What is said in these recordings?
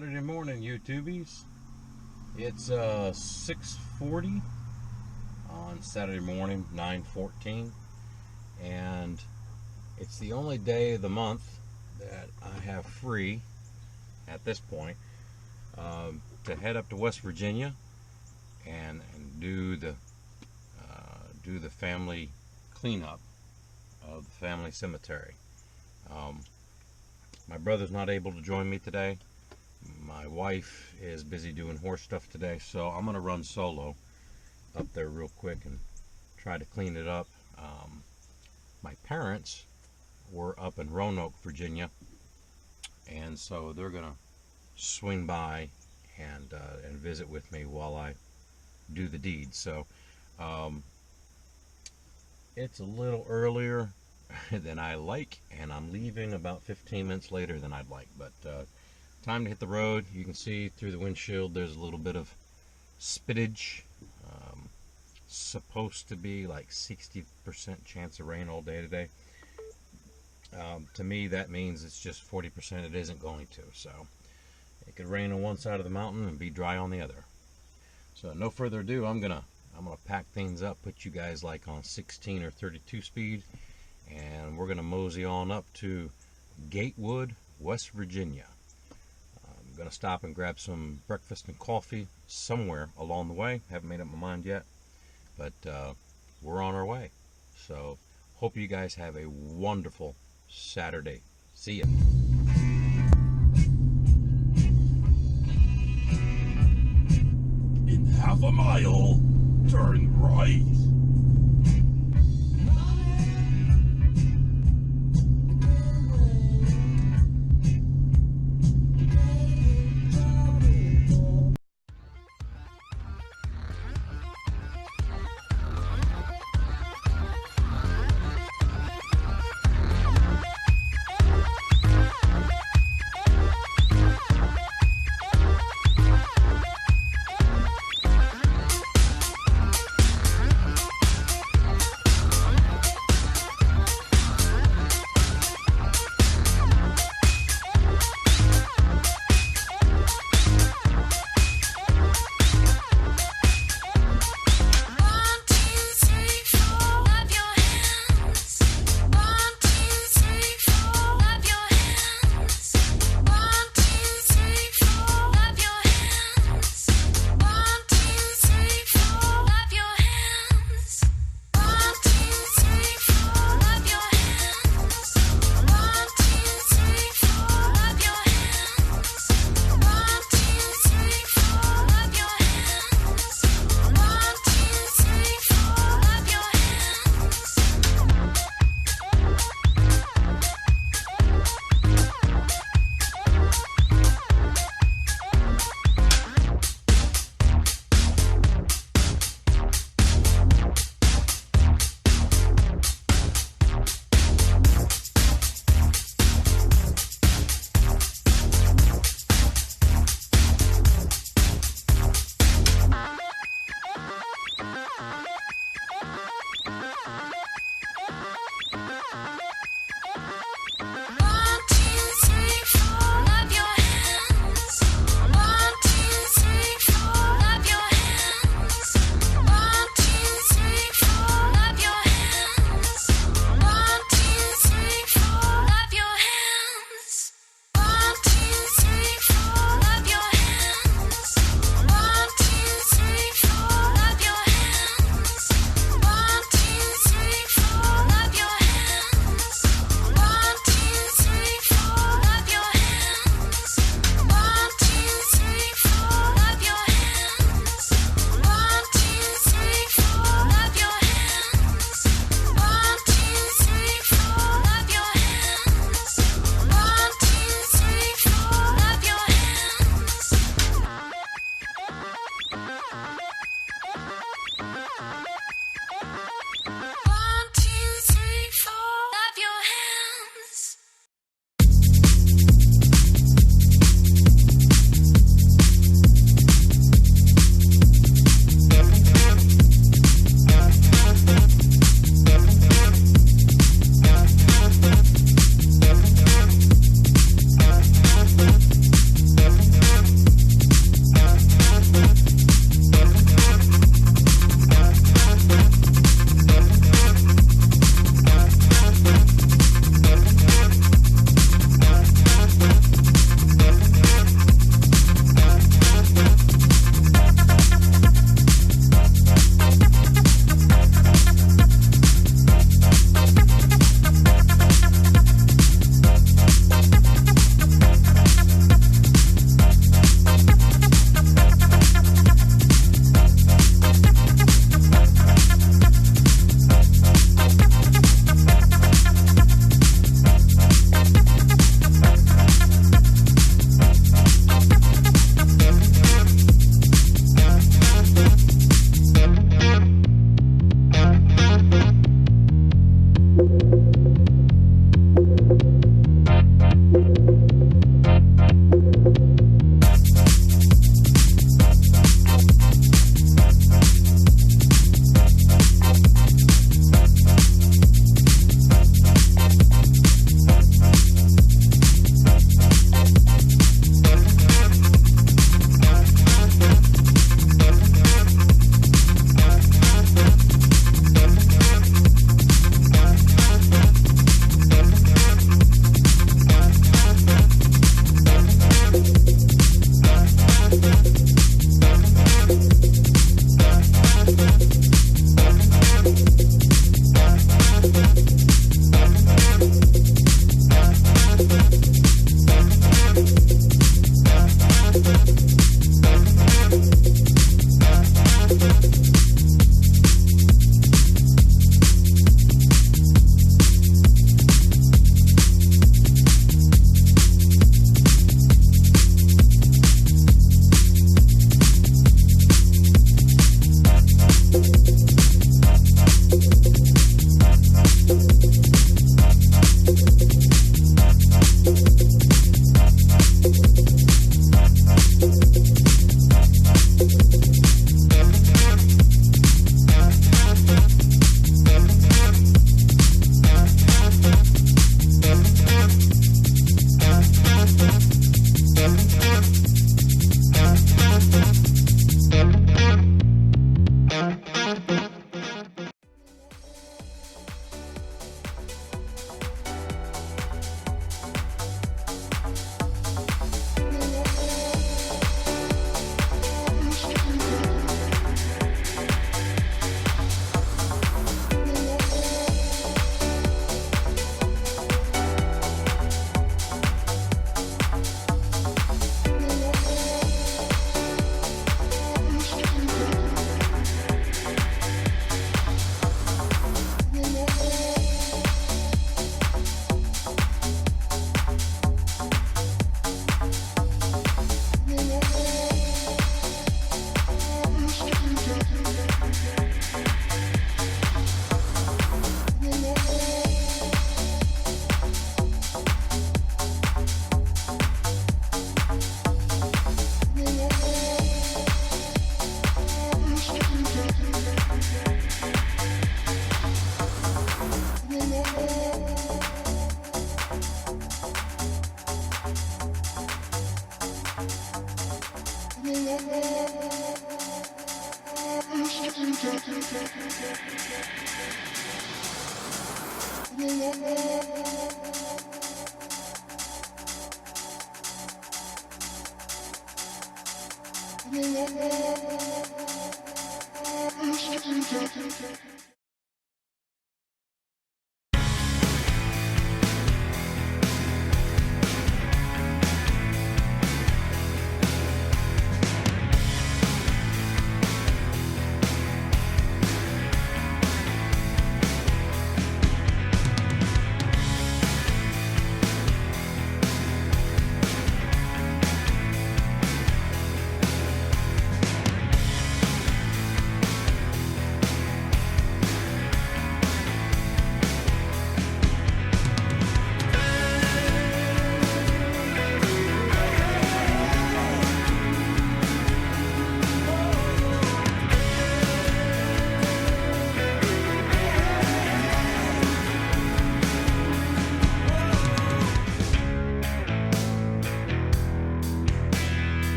Saturday morning, YouTubies. It's 6:40 on Saturday morning, 9/14, and it's the only day of the month that I have free at this point to head up to West Virginia and do the family cleanup of the family cemetery. My brother's not able to join me today. My wife is busy doing horse stuff today, so I'm gonna run solo up there real quick and try to clean it up. My parents were up in Roanoke, Virginia, and so they're gonna swing by and visit with me while I do the deed. So it's a little earlier than I like, and I'm leaving about 15 minutes later than I'd like, but time to hit the road. You can see through the windshield there's a little bit of spittage. Supposed to be like 60% chance of rain all day today. To me that means it's just 40% it isn't going to, so it could rain on one side of the mountain and be dry on the other. So no further ado, I'm gonna pack things up, put you guys like on 16 or 32 speed, and we're gonna mosey on up to Gatewood, West Virginia. I'm gonna stop and grab some breakfast and coffee somewhere along the way. Haven't made up my mind yet, but we're on our way. So hope you guys have a wonderful Saturday. See ya. In half a mile, turn right.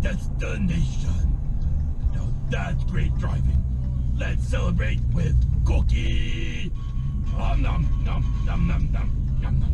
Destination. Now that's great driving. Let's celebrate with cookie. Nom nom nom nom nom nom nom nom.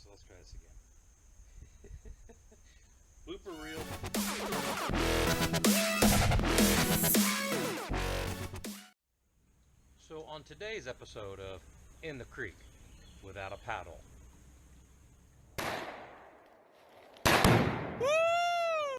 Let's try this again. Blooper reel. So on today's episode of In the Creek Without a Paddle,